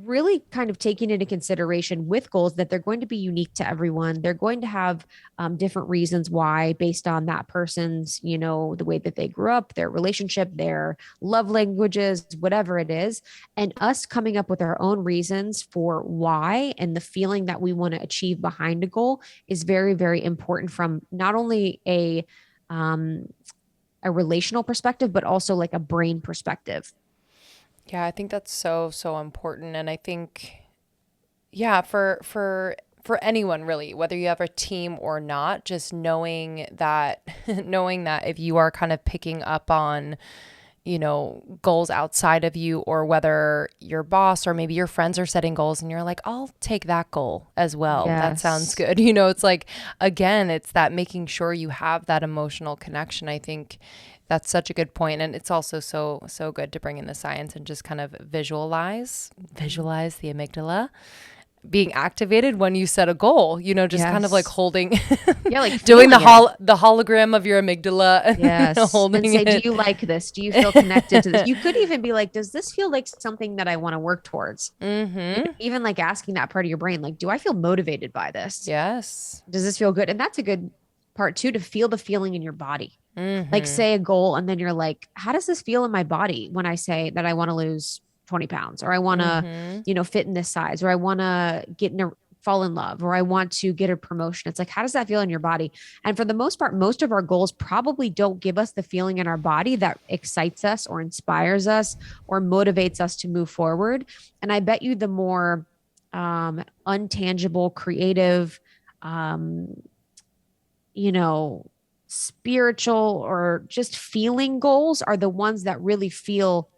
really kind of taking into consideration with goals that they're going to be unique to everyone. They're going to have different reasons why, based on that person's, the way that they grew up, their relationship, their love languages, whatever it is. And us coming up with our own reasons for why and the feeling that we want to achieve behind a goal is very, very important from not only a relational perspective, but also like a brain perspective. Yeah, I think that's so, so important. And I think, yeah, for anyone really, whether you have a team or not, just knowing that, knowing that if you are kind of picking up on, goals outside of you, or whether your boss or maybe your friends are setting goals and you're like, I'll take that goal as well. That sounds Yes. good. It's like, again, it's that making sure you have that emotional connection. I think that's such a good point. And it's also so good to bring in the science and just kind of visualize the amygdala being activated when you set a goal, just kind of like Yes. holding, Yeah, like doing the feeling it. the hologram of your amygdala and Yes. And holding say, do it. you like this? Do you feel connected to this? You could even be like, does this feel like something that I want to work towards? Mm-hmm. Even like asking that part of your brain, like, do I feel motivated by this? Yes. Does this feel good? And that's a good part too, to feel the feeling in your body. Like Mm-hmm. say a goal, and then you're like, how does this feel in my body when I say that I want to lose 20 pounds, or I want to, Mm-hmm. fit in this size, or I want to fall in love, or I want to get a promotion. It's like, how does that feel in your body? And for the most part, most of our goals probably don't give us the feeling in our body that excites us or inspires us or motivates us to move forward. And I bet you the more untangible, creative, um, you know, spiritual or just feeling goals are the ones that really feel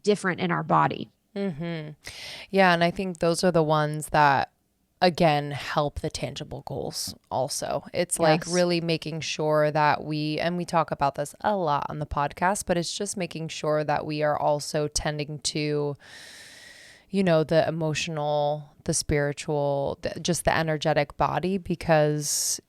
different in our body. Mm-hmm. Yeah. And I think those are the ones that, again, help the tangible goals also. It's like Yes. really making sure that and we talk about this a lot on the podcast, but it's just making sure that we are also tending to, the emotional, the spiritual, just the energetic body, because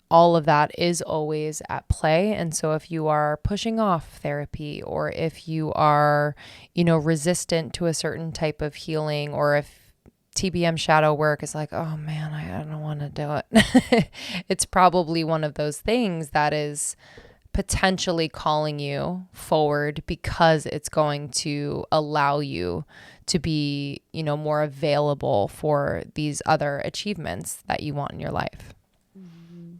all of that is always at play. And so if you are pushing off therapy, or if you are, resistant to a certain type of healing, or if TBM shadow work is like, oh man, I don't want to do it. It's probably one of those things that is potentially calling you forward, because it's going to allow you to be, more available for these other achievements that you want in your life. Mhm.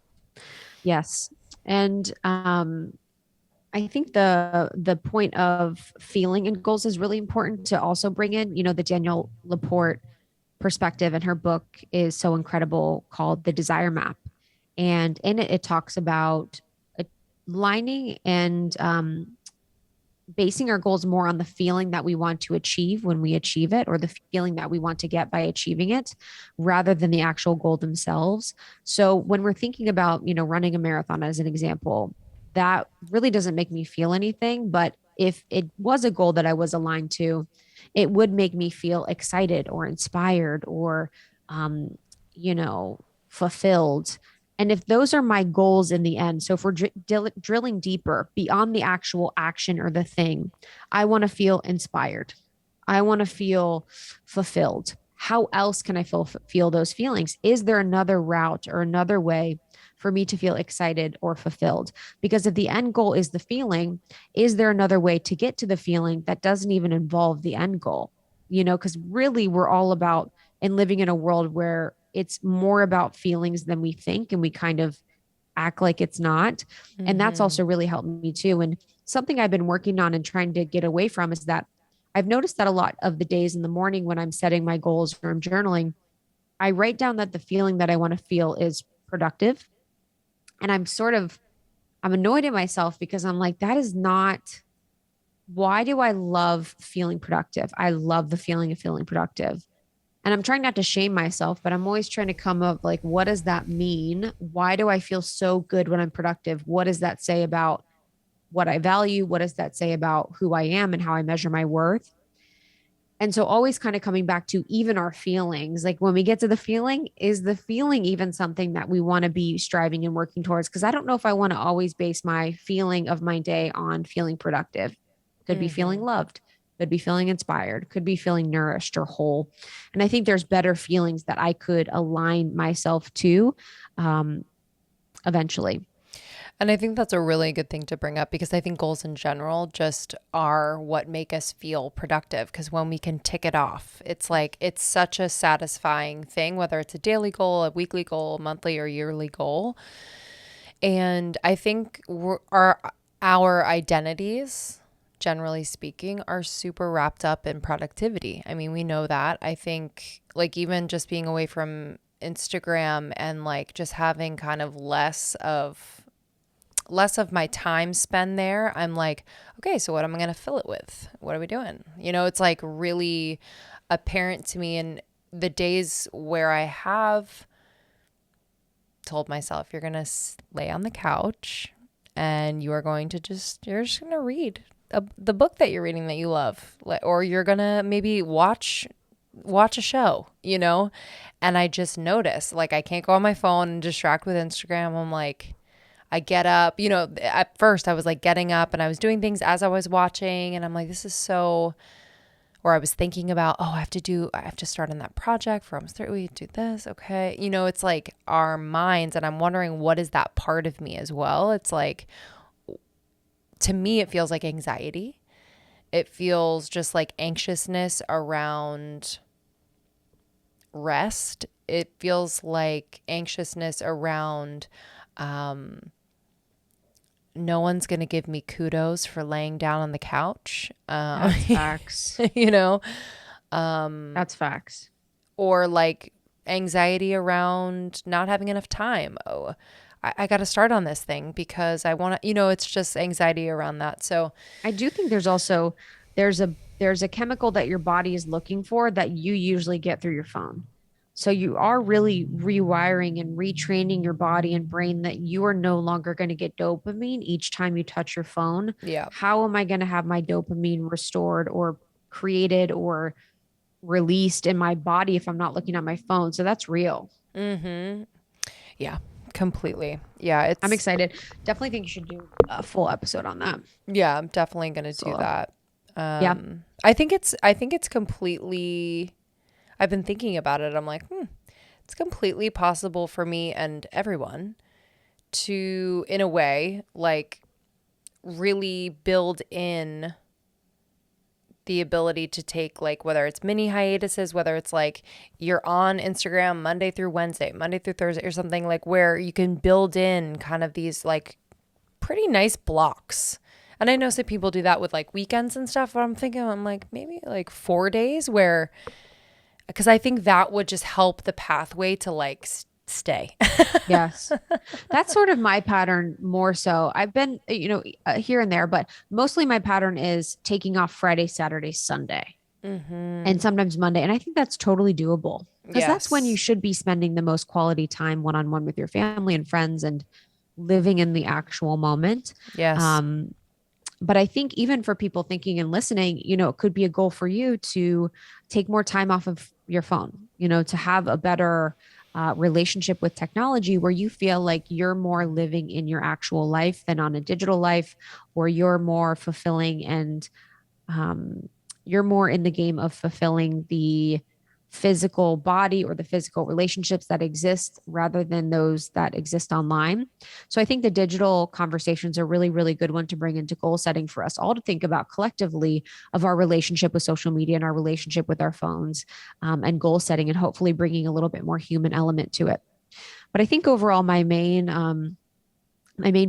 Yes. And I think the point of feeling and goals is really important to also bring in, the Danielle Laporte perspective, and her book is so incredible, called The Desire Map. And in it, it talks about aligning and basing our goals more on the feeling that we want to achieve when we achieve it, or the feeling that we want to get by achieving it, rather than the actual goal themselves. So when we're thinking about, running a marathon as an example, that really doesn't make me feel anything. But if it was a goal that I was aligned to, it would make me feel excited or inspired or, um, fulfilled. And if those are my goals in the end, so if we're drilling deeper beyond the actual action or the thing, I want to feel inspired. I want to feel fulfilled. How else can I feel those feelings? Is there another route or another way for me to feel excited or fulfilled? Because if the end goal is the feeling, is there another way to get to the feeling that doesn't even involve the end goal? Because really we're all about, and living in a world where it's more about feelings than we think, and we kind of act like it's not. And that's Mm-hmm. also really helped me too. And something I've been working on and trying to get away from is that I've noticed that a lot of the days in the morning when I'm setting my goals or I'm journaling, I write down that the feeling that I want to feel is productive. And I'm annoyed at myself because I'm like, that is not, why do I love feeling productive? I love the feeling of feeling productive. And I'm trying not to shame myself, but I'm always trying to come up like, what does that mean? Why do I feel so good when I'm productive? What does that say about what I value? What does that say about who I am and how I measure my worth? And so always kind of coming back to even our feelings, like when we get to the feeling, is the feeling even something that we want to be striving and working towards? Because I don't know if I want to always base my feeling of my day on feeling productive. Could be feeling Mm-hmm. loved, could be feeling inspired, could be feeling nourished or whole. And I think there's better feelings that I could align myself to um, eventually. And I think that's a really good thing to bring up, because I think goals in general just are what make us feel productive. Because when we can tick it off, it's like, it's such a satisfying thing, whether it's a daily goal, a weekly goal, monthly or yearly goal. And I think our identities, generally speaking, are super wrapped up in productivity. I mean, we know that. I think like even just being away from Instagram and like just having kind of less of less of my time spent there. I'm like, okay, so what am I going to fill it with? What are we doing? You know, it's like really apparent to me. And the days where I have told myself, you're going to lay on the couch and you're just going to read the book that you're reading that you love, or you're going to maybe watch a show, you know? And I just notice, like, I can't go on my phone and distract with Instagram. I'm like, I get up, you know, at first I was like getting up and I was doing things as I was watching, and I'm like, this is so, or I was thinking about, oh, I have to start on that project for almost 3 weeks, do this. Okay. You know, it's like our minds, and I'm wondering, what is that part of me as well? It's like, to me, it feels like anxiety. It feels just like anxiousness around rest. It feels like anxiousness around, no one's going to give me kudos for laying down on the couch. That's facts. You know, That's facts. or like anxiety around not having enough time. Oh, I got to start on this thing because I want to, you know, it's just anxiety around that. So I do think there's a chemical that your body is looking for that you usually get through your phone. So you are really rewiring and retraining your body and brain that you are no longer going to get dopamine each time you touch your phone. yeah. How am I going to have my dopamine restored or created or released in my body if I'm not looking at my phone? So that's real. Mm-hmm. Yeah, completely. Yeah. I'm excited. Definitely think you should do a full episode on that. Yeah, I'm definitely going to do that. Yeah. I think it's completely, I've been thinking about it. I'm like, it's completely possible for me and everyone to, in a way, like really build in the ability to take, like, whether it's mini hiatuses, whether it's like you're on Instagram Monday through Wednesday, Monday through Thursday, or something, like where you can build in kind of these like pretty nice blocks. And I know some people do that with like weekends and stuff, but I'm like, maybe like 4 days where, because I think that would just help the pathway to like stay. Yes. That's sort of my pattern more so. I've been, here and there, but mostly my pattern is taking off Friday, Saturday, Sunday, and sometimes Monday. And I think that's totally doable because that's when you Yes. should be spending the most quality time one-on-one with your family and friends and living in the actual moment. Yes. But I think even for people thinking and listening, it could be a goal for you to take more time off of your phone, to have a better relationship with technology where you feel like you're more living in your actual life than on a digital life, or you're more fulfilling and you're more in the game of fulfilling the physical body or the physical relationships that exist rather than those that exist online. So I think the digital conversations are really, really good one to bring into goal setting for us all to think about collectively of our relationship with social media and our relationship with our phones, and goal setting, and hopefully bringing a little bit more human element to it. But I think overall, my main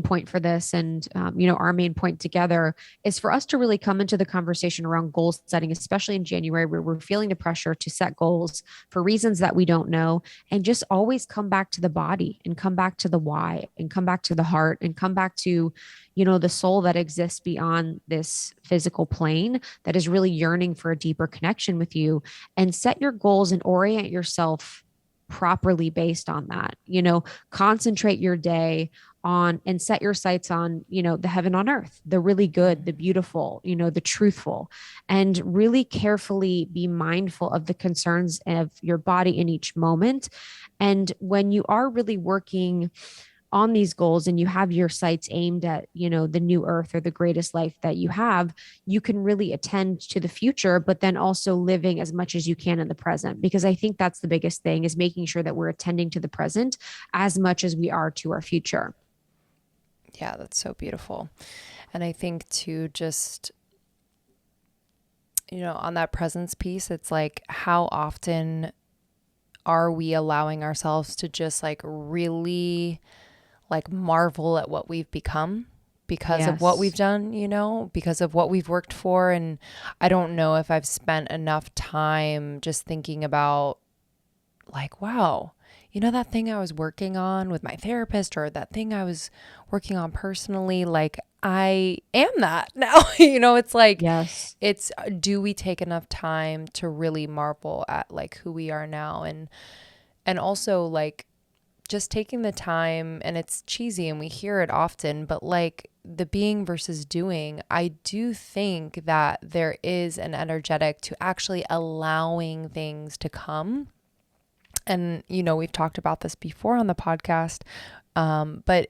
point for this and our main point together is for us to really come into the conversation around goal setting, especially in January where we're feeling the pressure to set goals for reasons that we don't know, and just always come back to the body and come back to the why and come back to the heart and come back to the soul that exists beyond this physical plane that is really yearning for a deeper connection with you, and set your goals and orient yourself properly based on that. Concentrate your day on and set your sights on, the heaven on earth, the really good, the beautiful, the truthful, and really carefully be mindful of the concerns of your body in each moment. And when you are really working on these goals and you have your sights aimed at, the new earth or the greatest life that you have, you can really attend to the future, but then also living as much as you can in the present. Because I think that's the biggest thing, is making sure that we're attending to the present as much as we are to our future. Yeah, that's so beautiful. And I think too, just, on that presence piece, it's like, how often are we allowing ourselves to just like really like marvel at what we've become because of what we've done, because of what we've worked for. And I don't know if I've spent enough time just thinking about like, wow, you know, that thing I was working on with my therapist, or that thing I was working on personally, like I am that now. You know, it's like, Yes. it's, do we take enough time to really marvel at like who we are now? And also like just taking the time, and it's cheesy and we hear it often, but like the being versus doing, I do think that there is an energetic to actually allowing things to come. And, you know, we've talked about this before on the podcast, but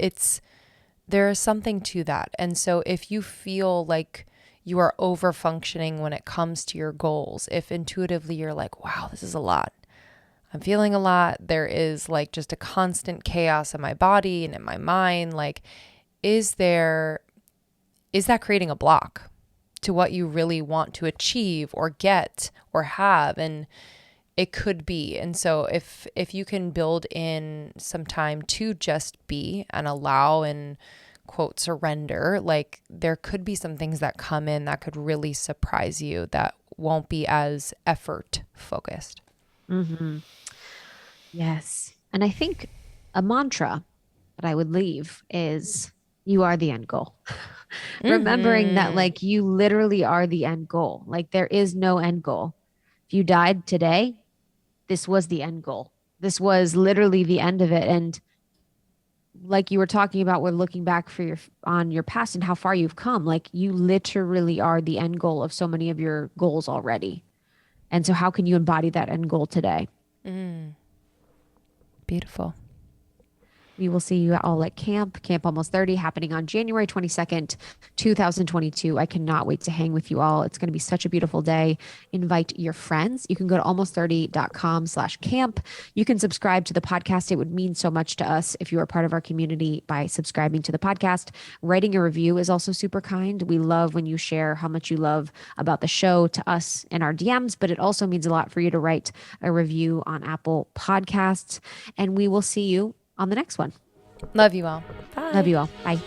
there is something to that. And so if you feel like you are over functioning when it comes to your goals, if intuitively you're like, wow, this is a lot, I'm feeling a lot, there is like just a constant chaos in my body and in my mind, like, is that creating a block to what you really want to achieve or get or have? And it could be. And so if you can build in some time to just be and allow and quote surrender, like there could be some things that come in that could really surprise you that won't be as effort focused. Mm-hmm. Yes. And I think a mantra that I would leave is you are the end goal. Remembering that like you literally are the end goal. Like there is no end goal. If you died today, this was the end goal. This was literally the end of it. And like you were talking about, we're looking back on your past and how far you've come. Like you literally are the end goal of so many of your goals already. And so how can you embody that end goal today? Beautiful. We will see you all at Camp Almost 30, happening on January 22nd, 2022. I cannot wait to hang with you all. It's going to be such a beautiful day. Invite your friends. You can go to almost30.com/camp. You can subscribe to the podcast. It would mean so much to us if you are part of our community by subscribing to the podcast. Writing a review is also super kind. We love when you share how much you love about the show to us in our DMs, but it also means a lot for you to write a review on Apple Podcasts. And we will see you on the next one. Love you all. Bye. Love you all. Bye.